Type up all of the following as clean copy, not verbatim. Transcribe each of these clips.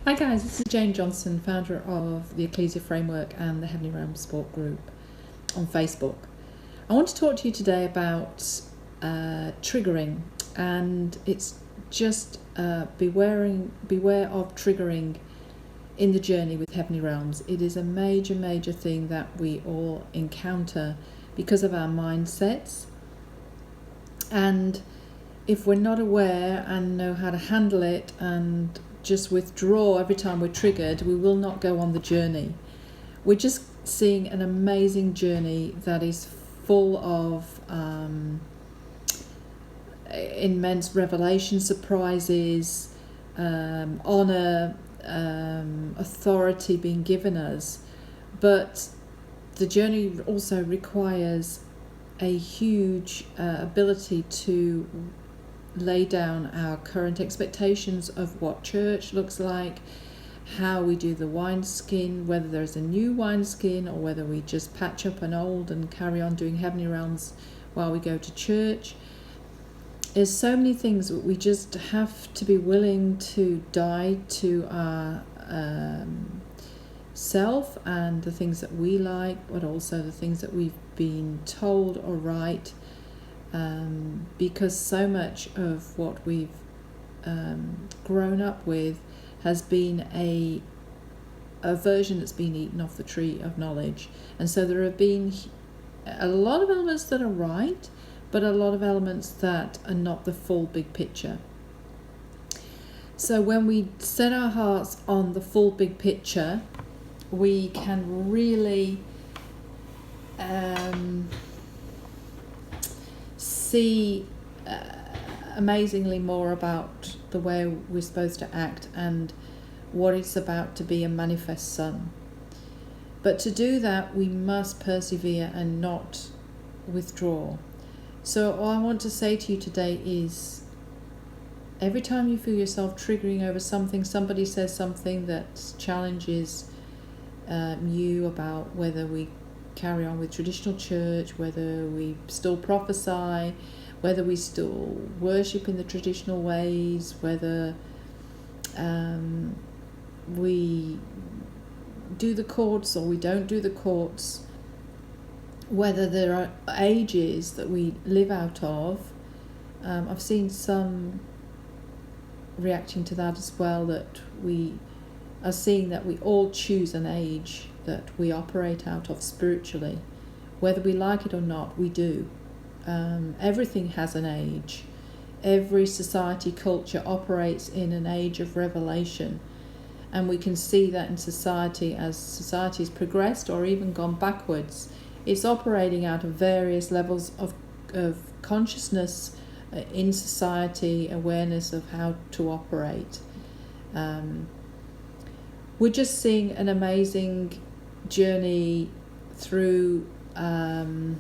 Hi guys, this is Jane Johnson, founder of the Ecclesia Framework and the Heavenly Realm Sport Group on Facebook. I want to talk to you today about triggering, and it's just beware of triggering in the journey with Heavenly Realms. It is a major thing that we all encounter because of our mindsets, and if we're not aware and know how to handle it and just withdraw every time we're triggered, we will not go on the journey. We're just seeing an amazing journey that is full of immense revelation, surprises, honor, authority being given us. But the journey also requires a huge ability to lay down our current expectations of what church looks like, how we do the wineskin, whether there's a new wineskin or whether we just patch up an old and carry on doing Heavenly Realms while we go to church. There's so many things that we just have to be willing to die to our self and the things that we like, but also the things that we've been told are right. Because so much of what we've grown up with has been a version that's been eaten off the tree of knowledge. And so there have been a lot of elements that are right, but a lot of elements that are not the full big picture. So when we set our hearts on the full big picture, we can really see amazingly more about the way we're supposed to act and what it's about to be a manifest son. But to do that, we must persevere and not withdraw. So all I want to say to you today is, every time you feel yourself triggering over something, somebody says something that challenges you about whether we carry on with traditional church, whether we still prophesy, whether we still worship in the traditional ways, whether we do the courts or we don't do the courts, whether there are ages that we live out of. I've seen some reacting to that as well, that we are seeing that we all choose an age that we operate out of spiritually. Whether we like it or not, we do. Everything has an age. Every society, culture operates in an age of revelation. And we can see that in society, as society's progressed or even gone backwards, it's operating out of various levels of consciousness in society, awareness of how to operate. We're just seeing an amazing journey through going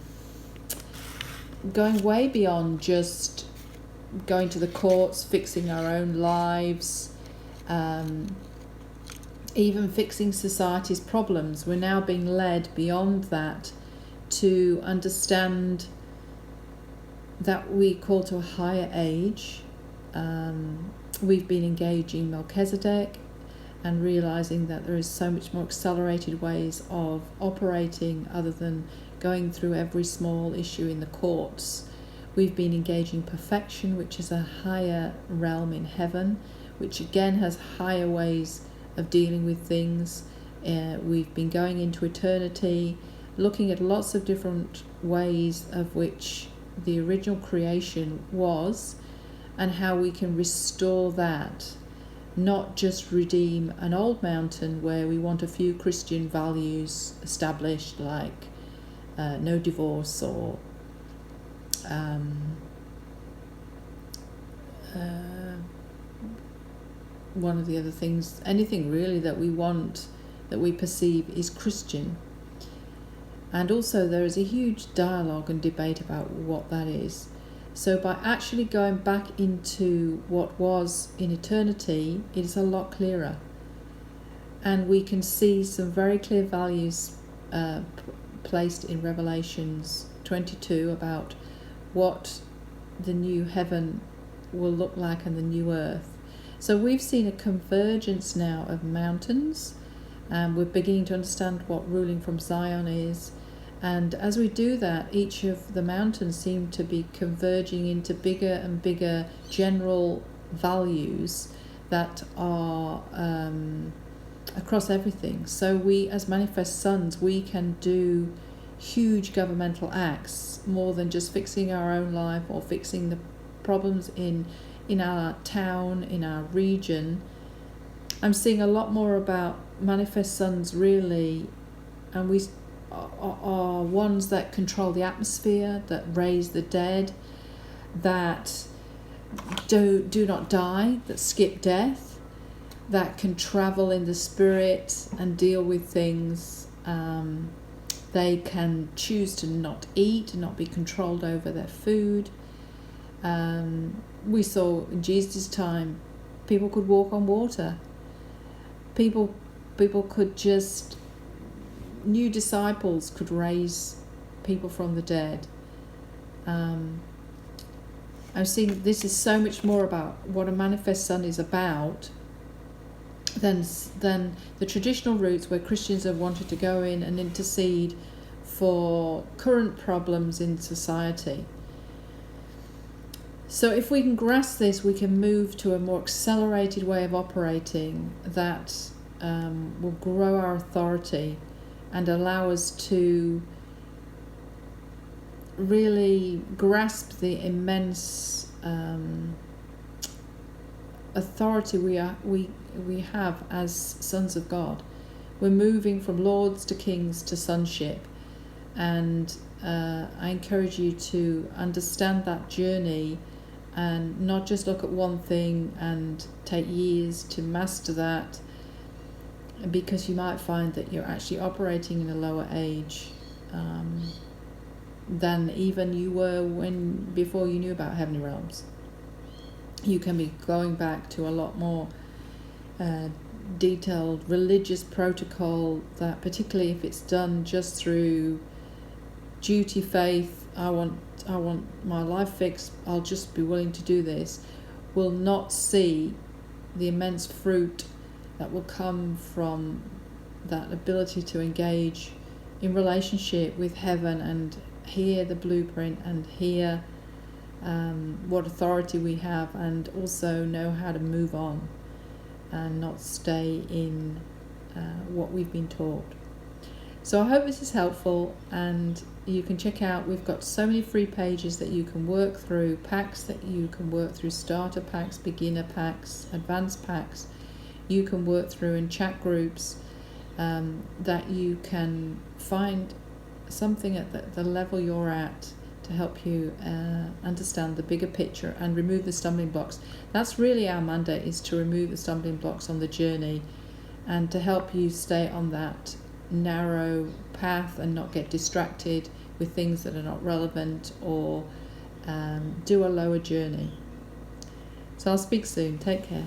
way beyond just going to the courts, fixing our own lives, even fixing society's problems. We're now being led beyond that to understand that we call to a higher age. We've been engaging Melchizedek and realizing that there is so much more accelerated ways of operating other than going through every small issue in the courts. We've been engaging perfection, which is a higher realm in heaven, which again has higher ways of dealing with things. We've been going into eternity, looking at lots of different ways of which the original creation was and how we can restore that. Not just redeem an old mountain where we want a few Christian values established, like no divorce or one of the other things, anything really that we want, that we perceive is Christian. And also there is a huge dialogue and debate about what that is. So by actually going back into what was in eternity, it is a lot clearer. And we can see some very clear values placed in Revelations 22 about what the new heaven will look like and the new earth. So we've seen a convergence now of mountains, and we're beginning to understand what ruling from Zion is. And as we do that, each of the mountains seem to be converging into bigger and bigger general values that are across everything. So we, as manifest sons, we can do huge governmental acts more than just fixing our own life or fixing the problems in our town, in our region. I'm seeing a lot more about manifest sons really, and we are ones that control the atmosphere, that raise the dead, that do not die, that skip death, that can travel in the spirit and deal with things. They can choose to not eat, not be controlled over their food. We saw in Jesus' time, people could walk on water. People could just, new disciples could raise people from the dead. I'm seeing this is so much more about what a manifest son is about than the traditional routes where Christians have wanted to go in and intercede for current problems in society. So if we can grasp this, we can move to a more accelerated way of operating that will grow our authority and allow us to really grasp the immense authority we have as sons of God. We're moving from lords to kings to sonship, and I encourage you to understand that journey and not just look at one thing and take years to master that, because you might find that you're actually operating in a lower age than even you were before you knew about heavenly realms. You can be going back to a lot more detailed religious protocol that, particularly if it's done just through duty, faith, I want my life fixed, I'll just be willing to do this, will not see the immense fruit that will come from that ability to engage in relationship with heaven and hear the blueprint and hear what authority we have, and also know how to move on and not stay in what we've been taught. So I hope this is helpful, and you can check out, we've got so many free pages that you can work through, packs that you can work through, starter packs, beginner packs, advanced packs you can work through, in chat groups that you can find something at the level you're at to help you understand the bigger picture and remove the stumbling blocks. That's really our mandate, is to remove the stumbling blocks on the journey and to help you stay on that narrow path and not get distracted with things that are not relevant, or do a lower journey. So I'll speak soon. Take care.